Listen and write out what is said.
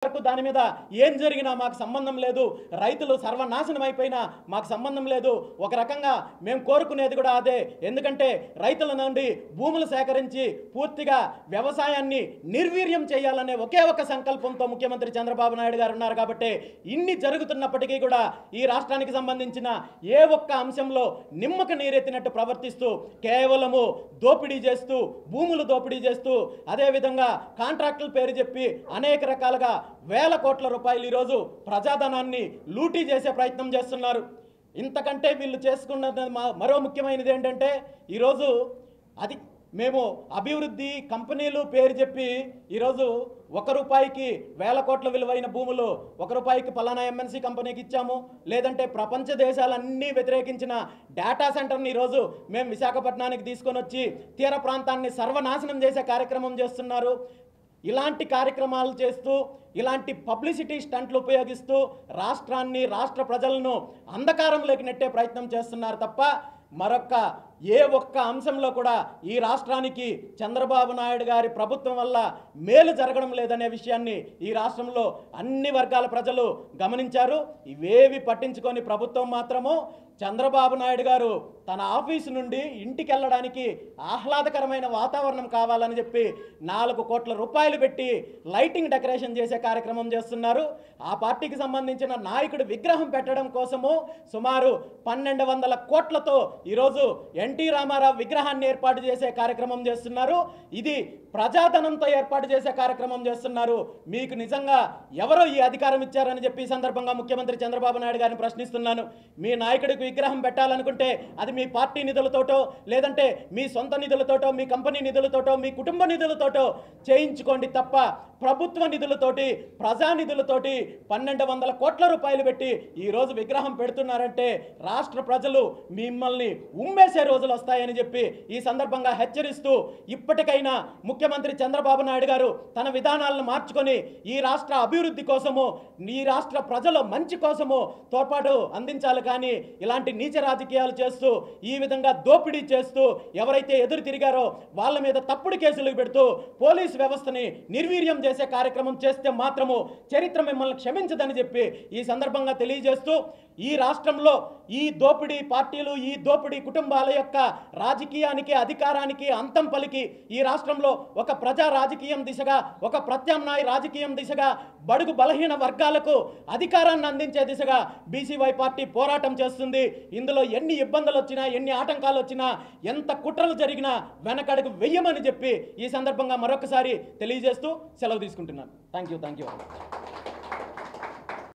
వరకు దాని మీద ఏం జరిగినా మాకు సంబంధం లేదు, రైతులు సర్వనాశనం అయిపోయినా మాకు సంబంధం లేదు. ఒక రకంగా మేము కోరుకునేది కూడా అదే. ఎందుకంటే రైతుల నుండి భూములు సేకరించి పూర్తిగా వ్యవసాయాన్ని నిర్వీర్యం చేయాలనే ఒకే ఒక సంకల్పంతో ముఖ్యమంత్రి చంద్రబాబు నాయుడు గారు ఉన్నారు. కాబట్టి ఇన్ని జరుగుతున్నప్పటికీ కూడా ఈ రాష్ట్రానికి సంబంధించిన ఏ ఒక్క అంశంలో నిమ్మక నీరెత్తినట్టు ప్రవర్తిస్తూ కేవలము దోపిడీ చేస్తూ, భూములు దోపిడీ చేస్తూ, అదేవిధంగా కాంట్రాక్టుల పేరు చెప్పి అనేక రకాలుగా వేల కోట్ల రూపాయలు ఈరోజు ప్రజాధనాన్ని లూటీ చేసే ప్రయత్నం చేస్తున్నారు. ఇంతకంటే వీళ్ళు చేసుకున్న మరో ముఖ్యమైనది ఏంటంటే ఈరోజు అది మేము అభివృద్ధి కంపెనీలు పేరు చెప్పి ఈరోజు 1 రూపాయికి వేల కోట్ల విలువైన భూములు 1 రూపాయికి పలానా ఎంఎన్సీ కంపెనీకి ఇచ్చాము, లేదంటే ప్రపంచ దేశాలన్నీ వ్యతిరేకించిన డేటా సెంటర్ని ఈరోజు మేము విశాఖపట్నానికి తీసుకొని వచ్చి తీర ప్రాంతాన్ని సర్వనాశనం చేసే కార్యక్రమం చేస్తున్నారు. ఇలాంటి కార్యక్రమాలు చేస్తూ, ఇలాంటి పబ్లిసిటీ స్టంట్లు ఉపయోగిస్తూ రాష్ట్రాన్ని, రాష్ట్ర ప్రజలను అంధకారంలోకి నెట్టే ప్రయత్నం చేస్తున్నారు తప్ప మరొక్క ఏ ఒక్క అంశంలో కూడా ఈ రాష్ట్రానికి చంద్రబాబు నాయుడు గారి ప్రభుత్వం వల్ల మేలు జరగడం లేదనే విషయాన్ని ఈ రాష్ట్రంలో అన్ని వర్గాల ప్రజలు గమనించారు. ఇవేవి పట్టించుకొని ప్రభుత్వం మాత్రము చంద్రబాబు నాయుడు గారు తన ఆఫీసు నుండి ఇంటికి వెళ్ళడానికి ఆహ్లాదకరమైన వాతావరణం కావాలని చెప్పి 4 కోట్ల రూపాయలు పెట్టి లైటింగ్ డెకరేషన్ చేసే కార్యక్రమం చేస్తున్నారు. ఆ పార్టీకి సంబంధించిన నాయకుడు విగ్రహం పెట్టడం కోసము సుమారు 1200 కోట్లతో ఈరోజు ఎన్టీ రామారావు విగ్రహాన్ని ఏర్పాటు చేసే కార్యక్రమం చేస్తున్నారు. ఇది ప్రజాధనంతో ఏర్పాటు చేసే కార్యక్రమం చేస్తున్నారు. మీకు నిజంగా ఎవరో ఈ అధికారం ఇచ్చారని చెప్పి ఈ సందర్భంగా ముఖ్యమంత్రి చంద్రబాబు నాయుడు గారిని ప్రశ్నిస్తున్నాను. మీ నాయకుడికి విగ్రహం పెట్టాలనుకుంటే అది మీ పార్టీ నిధులతోటో, లేదంటే మీ సొంత నిధులతోటో, మీ కంపెనీ నిధులతోటో, మీ కుటుంబ నిధులతోటో చేయించుకోండి తప్ప ప్రభుత్వ నిధులతోటి, ప్రజానిధులతోటి 1200 కోట్ల రూపాయలు పెట్టి ఈరోజు విగ్రహం పెడుతున్నారంటే రాష్ట్ర ప్రజలు మిమ్మల్ని ఉమ్మేసే రోజులు వస్తాయని చెప్పి ఈ సందర్భంగా హెచ్చరిస్తూ, ఇప్పటికైనా ముఖ్యమంత్రి చంద్రబాబు నాయుడు గారు తన విధానాలను మార్చుకొని ఈ రాష్ట్ర అభివృద్ధి కోసము, ఈ రాష్ట్ర ప్రజల మంచి కోసము తోడ్పాటు అందించాలి. కానీ ఇలాంటి నీచ రాజకీయాలు చేస్తూ, ఈ విధంగా దోపిడీ చేస్తూ ఎవరైతే ఎదురు తిరిగారో వాళ్ళ మీద తప్పుడు కేసులు పెడుతూ పోలీస్ వ్యవస్థని నిర్వీర్యం చేసే కార్యక్రమం చేస్తే మాత్రము చరిత్ర మిమ్మల్ని క్షమించదని చెప్పి ఈ సందర్భంగా తెలియజేస్తూ, ఈ రాష్ట్రంలో ఈ దోపిడీ పార్టీలు, ఈ దోపిడీ కుటుంబాల యొక్క రాజకీయానికి, అధికారానికి అంతం పలికి ఈ రాష్ట్రంలో ఒక ప్రజా రాజకీయం దిశగా, ఒక ప్రత్యామ్నాయ రాజకీయం దిశగా, బడుగు బలహీన వర్గాలకు అధికారాన్ని అందించే దిశగా బీసీవై పార్టీ పోరాటం చేస్తుంది. ఇందులో ఎన్ని ఇబ్బందులు వచ్చినా, ఎన్ని ఆటంకాలు వచ్చినా, ఎంత కుట్రలు జరిగినా వెనకడుగు వెయ్యమని చెప్పి ఈ సందర్భంగా మరొకసారి తెలియజేస్తూ సెలవు తీసుకుంటున్నాను. Thank you.